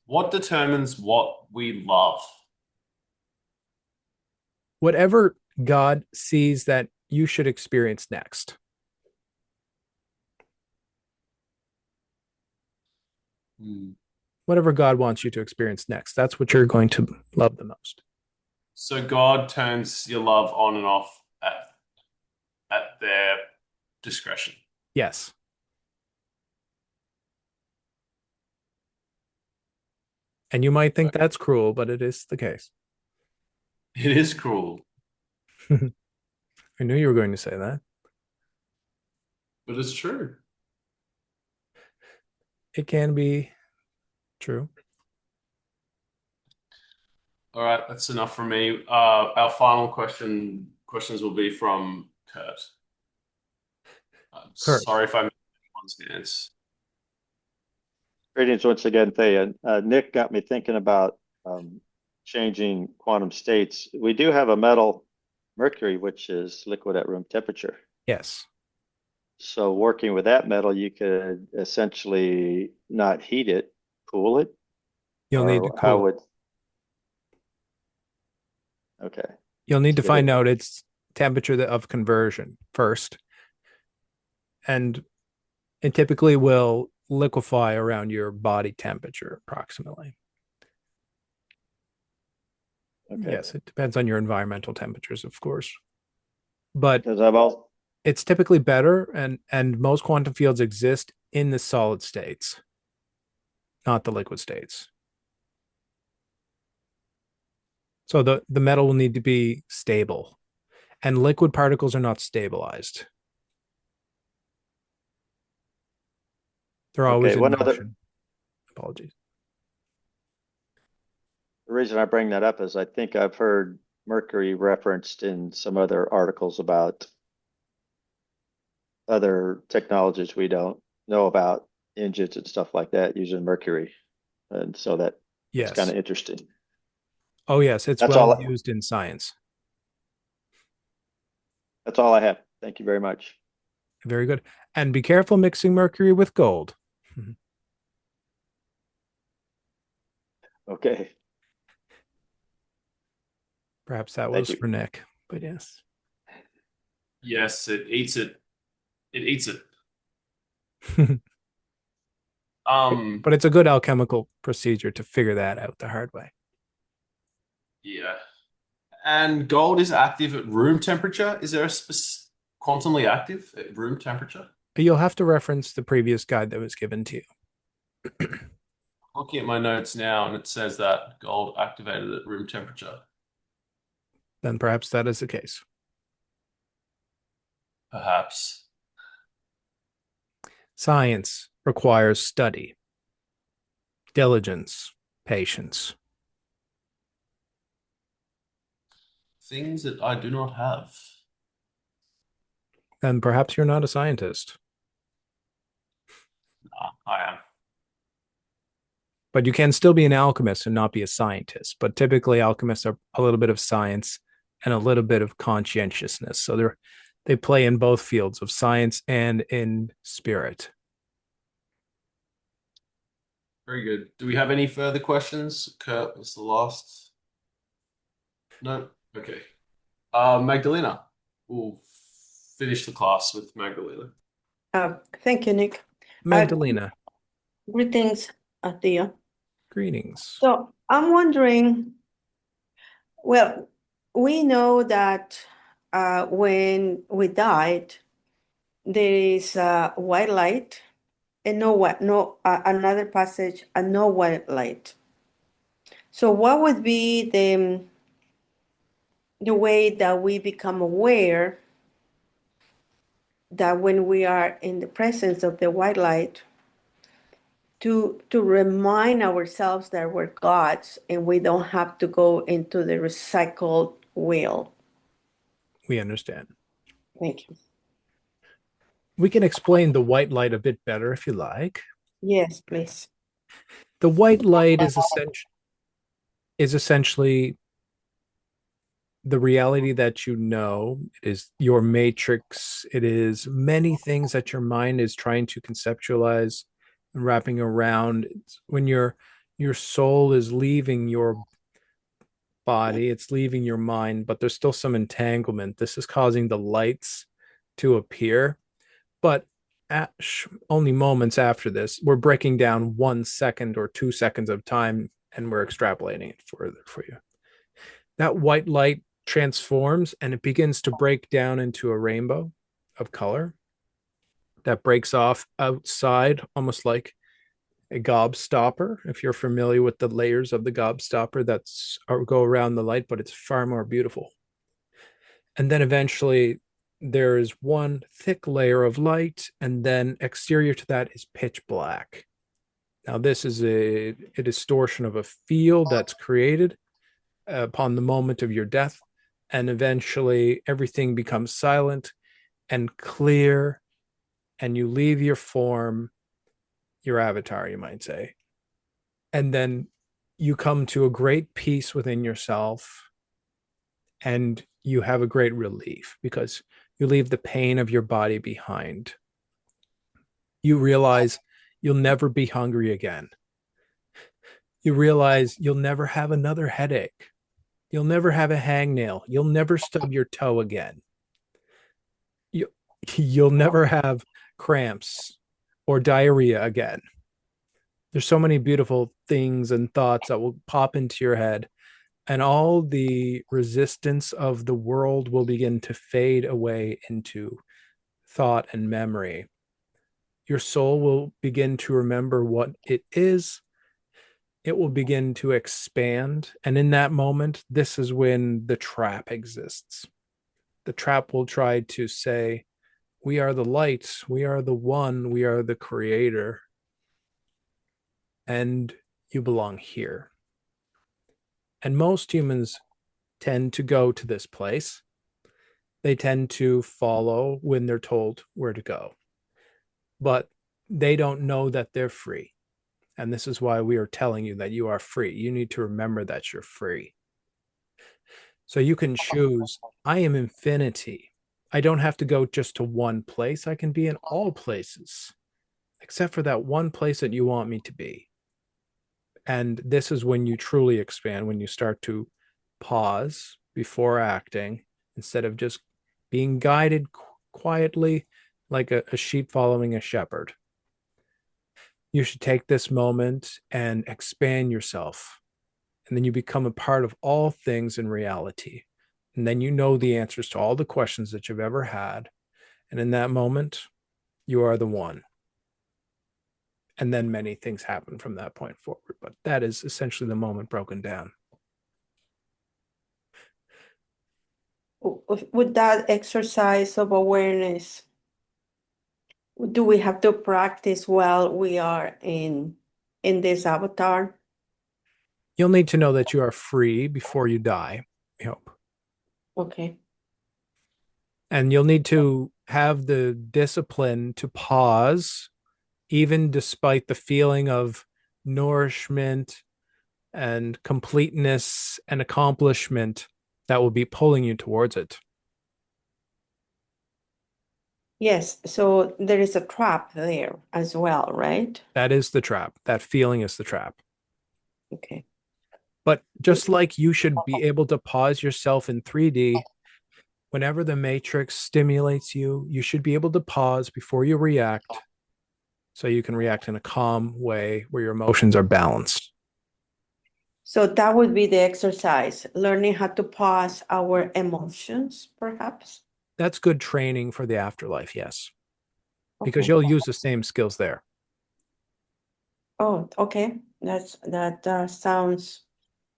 What determines what we love? Whatever God sees that you should experience next. Hmm. Whatever God wants you to experience next. That's what you're going to love the most. So God turns your love on and off at their discretion. Yes. And you might think that's cruel, but it is the case. It is cruel, I knew you were going to say that. but it's true. It can be true. All right, that's enough from me. Our final questions will be from Kurt. I'm Kurt. sorry if I missed anyone's hands. Greetings once again, Thea. Nick got me thinking about um, changing quantum states. We do have a metal, mercury, which is liquid at room temperature. Yes. So working with that metal, you could essentially not heat it, cool it, You'll need to or how cool it. would, okay, You'll need let's to get find it. out its temperature of conversion first. And it typically will liquefy around your body temperature approximately. Okay. Yes, it depends on your environmental temperatures, of course. But Because I've all, it's typically better, and most quantum fields exist in the solid states, not the liquid states. So the metal will need to be stable, and liquid particles are not stabilized. They're okay, always in one other, motion. Apologies. the reason I bring that up is I think I've heard mercury referenced in some other articles about other technologies we don't know about, engines and stuff like that using mercury. And so that's kind Yes. of interesting. Oh, yes. It's That's well all used in science. that's all I have. Thank you very much. Very good. And be careful mixing mercury with gold. Okay. Perhaps that Thank was you. for Nick, but yes. Yes, it eats it. It eats it. but Um, it's a good alchemical procedure to figure that out the hard way. yeah. And gold is active at room temperature. Is there a quantumly active at room temperature? But you'll have to reference the previous guide that was given to you. Looking at my notes now, and it says that gold activated at room temperature. Then perhaps that is the case. Perhaps. Science requires study, diligence, patience. Things that I do not have. Then perhaps you're not a scientist, Nah, I am. but you can still be an alchemist and not be a scientist. But typically, alchemists are a little bit of science and a little bit of conscientiousness. So they play in both fields of science and in spirit. Very good. Do we have any further questions? Kurt was the last. No? Okay. Magdalena. We'll finish the class with Magdalena. Thank you, Nick. Uh, Magdalena, Greetings, Thea. greetings. So I'm wondering, well, we know that when we died, there is white light and no another passage and no white light. So what would be the way that we become aware that when we are in the presence of the white light, to remind ourselves that we're gods and we don't have to go into the recycled wheel. We understand. Thank you. We can explain the white light a bit better if you like. Yes, please. The white light is essentially the reality that you know. It is your matrix. It is many things that your mind is trying to conceptualize and wrapping around. When Your soul is leaving your body, it's leaving your mind, but there's still some entanglement. This is causing the lights to appear. But only moments after this, we're breaking down 1 second or 2 seconds of time and we're extrapolating it further for you. That white light transforms and it begins to break down into a rainbow of color that breaks off outside, almost like a gobstopper. If you're familiar with the layers of the gobstopper that's go around the light, but it's far more beautiful. And then eventually there is one thick layer of light, and then exterior to that is pitch black. Now, this is a distortion of a field that's created upon the moment of your death, and eventually everything becomes silent and clear, and you leave your form, your avatar, you might say, and then you come to a great peace within yourself, and you have a great relief because you leave the pain of your body behind. You realize you'll never be hungry again. You realize you'll never have another headache. You'll never have a hangnail. You'll never stub your toe again. You'll never have cramps or diarrhea again. There's so many beautiful things and thoughts that will pop into your head, and all the resistance of the world will begin to fade away into thought and memory. Your soul will begin to remember what it is. It will begin to expand. And in that moment, this is when the trap exists. The trap will try to say, we are the light, we are the one, we are the creator, and you belong here. And most humans tend to go to this place. They tend to follow when they're told where to go, but they don't know that they're free. And this is why we are telling you that you are free. You need to remember that you're free. So you can choose, I am infinity. I don't have to go just to one place. I can be in all places, except for that one place that you want me to be. And this is when you truly expand, when you start to pause before acting instead of just being guided quietly like a sheep following a shepherd. You should take this moment and expand yourself. And then you become a part of all things in reality. And then you know the answers to all the questions that you've ever had. And in that moment, you are the one. And then many things happen from that point forward. But that is essentially the moment broken down. With that exercise of awareness, do we have to practice while we are in this avatar? You'll need to know that you are free before you die, I hope. Okay. And you'll need to have the discipline to pause, even despite the feeling of nourishment and completeness and accomplishment that will be pulling you towards it. Yes, so there is a trap there as well, right? That is the trap. That feeling is the trap. Okay. But just like you should be able to pause yourself in 3D, whenever the matrix stimulates you, you should be able to pause before you react so you can react in a calm way where your emotions are balanced. So that would be the exercise, learning how to pause our emotions, perhaps. That's good training for the afterlife, yes, because Okay. you'll use the same skills there. Oh, okay. That sounds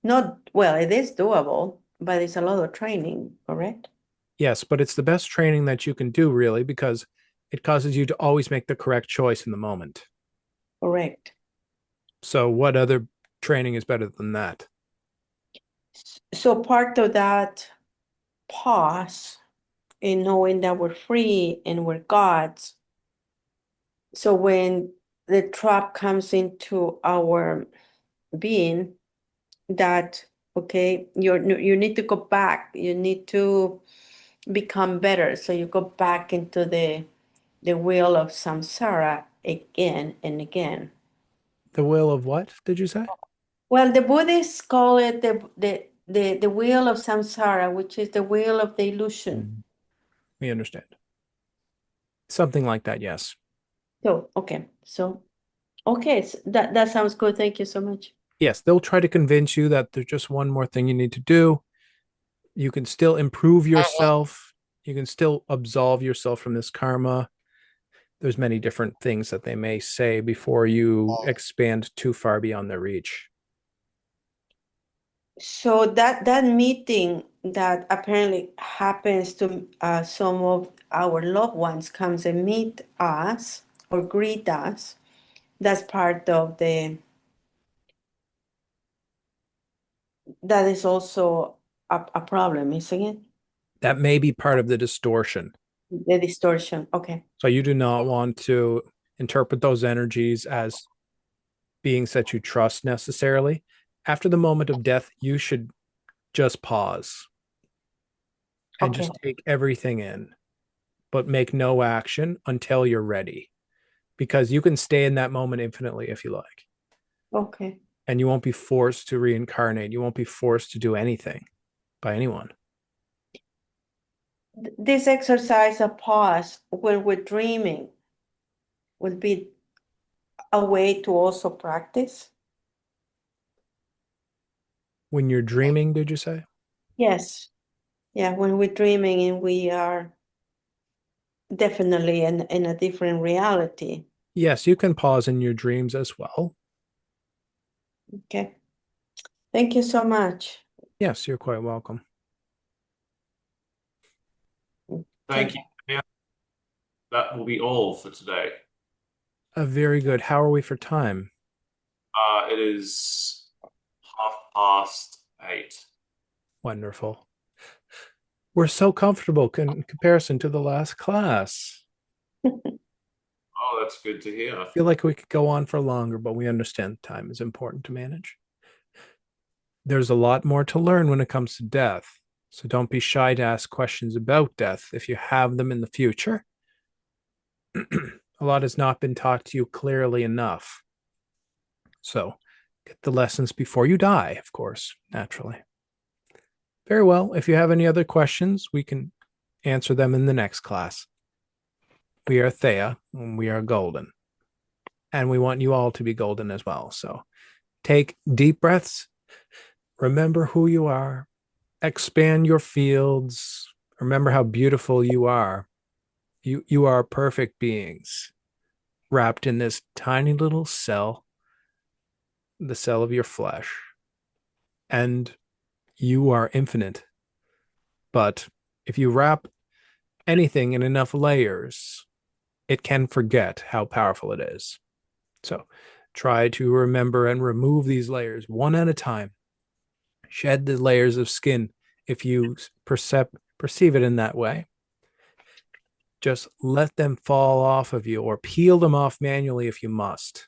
not, well, it is doable, but it's a lot of training, correct? Yes, but it's the best training that you can do, really, because it causes you to always make the correct choice in the moment. Correct. So, what other training is better than that? So part of that pause in knowing that we're free and we're gods. So when the trap comes into our being, that okay, you need to go back. You need to become better. So you go back into the wheel of samsara again and again. The will of what did you say? Well, the Buddhists call it the wheel of samsara, which is the wheel of the illusion. We understand. Something like that, yes. So, okay. So, okay. So that sounds good. Thank you so much. Yes, they'll try to convince you that there's just one more thing you need to do. You can still improve yourself. You can still absolve yourself from this karma. There's many different things that they may say before you expand too far beyond their reach. So that meeting that apparently happens to some of our loved ones comes and meet us or greet us. That's part of that is also a problem, isn't it? That may be part of the distortion. The distortion. Okay. So you do not want to interpret those energies as beings that you trust necessarily. After the moment of death, you should just pause and Okay. just take everything in, but make no action until you're ready. Because you can stay in that moment infinitely if you like. Okay. And you won't be forced to reincarnate. You won't be forced to do anything by anyone. This exercise of pause when we're dreaming would be a way to also practice. When you're dreaming, did you say? Yes. Yeah, when we're dreaming and we are definitely in a different reality. Yes, you can pause in your dreams as well. Okay. Thank you so much. Yes, you're quite welcome. Thank you. Yeah, that will be all for today. Very good. How are we for time? It is 8:30. Wonderful. We're so comfortable in comparison to the last class. Oh, that's good to hear. I feel like we could go on for longer, but we understand time is important to manage. There's a lot more to learn when it comes to death. So don't be shy to ask questions about death if you have them in the future. A lot has not been taught to you clearly enough. So get the lessons before you die, of course, naturally. Very well. If you have any other questions, we can answer them in the next class. We are Thea, and we are golden. And we want you all to be golden as well. So take deep breaths. Remember who you are. Expand your fields. Remember how beautiful you are. You are perfect beings wrapped in this tiny little cell, the cell of your flesh. And you are infinite. But if you wrap anything in enough layers, it can forget how powerful it is. So try to remember and remove these layers one at a time. Shed the layers of skin if you perceive it in that way. Just let them fall off of you or peel them off manually if you must.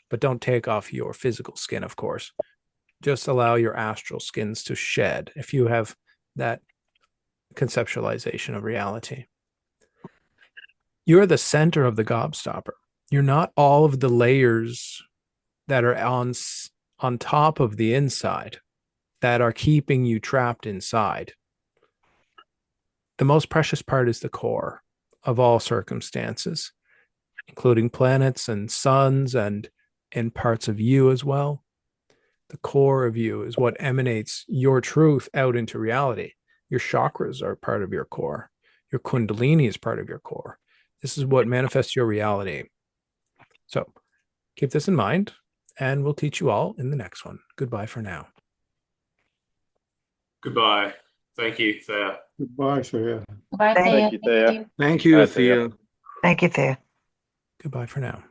But don't take off your physical skin, of course. Just allow your astral skins to shed if you have that conceptualization of reality. You're the center of the gobstopper. You're not all of the layers that are on top of the inside that are keeping you trapped inside. The most precious part is the core of all circumstances, including planets and suns and parts of you as well. The core of you is what emanates your truth out into reality. Your chakras are part of your core. Your kundalini is part of your core. This is what manifests your reality. So keep this in mind, and we'll teach you all in the next one. Goodbye for now. Goodbye. Thank you, Thea. Goodbye, Thea. Bye, Thank Thea. you, Thea. Thank you, Bye, Thea. Thea. Thank you, Thea. Goodbye for now.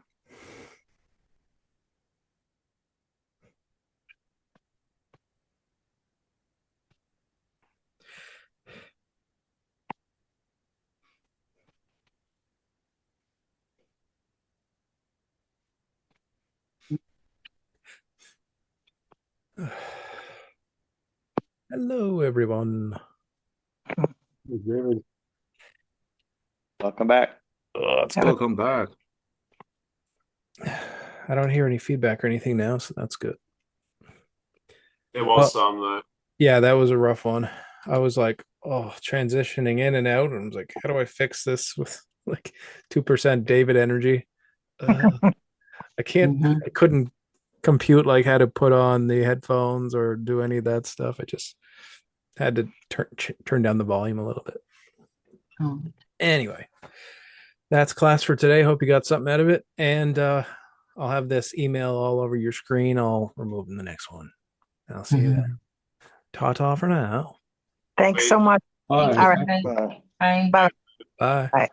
Hello, everyone. David, Welcome back. It's good. welcome back. I don't hear any feedback or anything now, so that's good. There was some though. Yeah, that was a rough one. I was like, oh, transitioning in and out. And I was like, how do I fix this with like 2% David energy? I can't, Mhm. I couldn't compute like how to put on the headphones or do any of that stuff. I just had to turn down the volume a little bit. Oh. Anyway, that's class for today. Hope you got something out of it. And I'll have this email all over your screen. I'll remove in the next one. I'll see you Mhm. then. Ta-ta for now. Thanks so much. All Thanks, right. All right. David. Bye. Bye. Bye. Bye. Bye.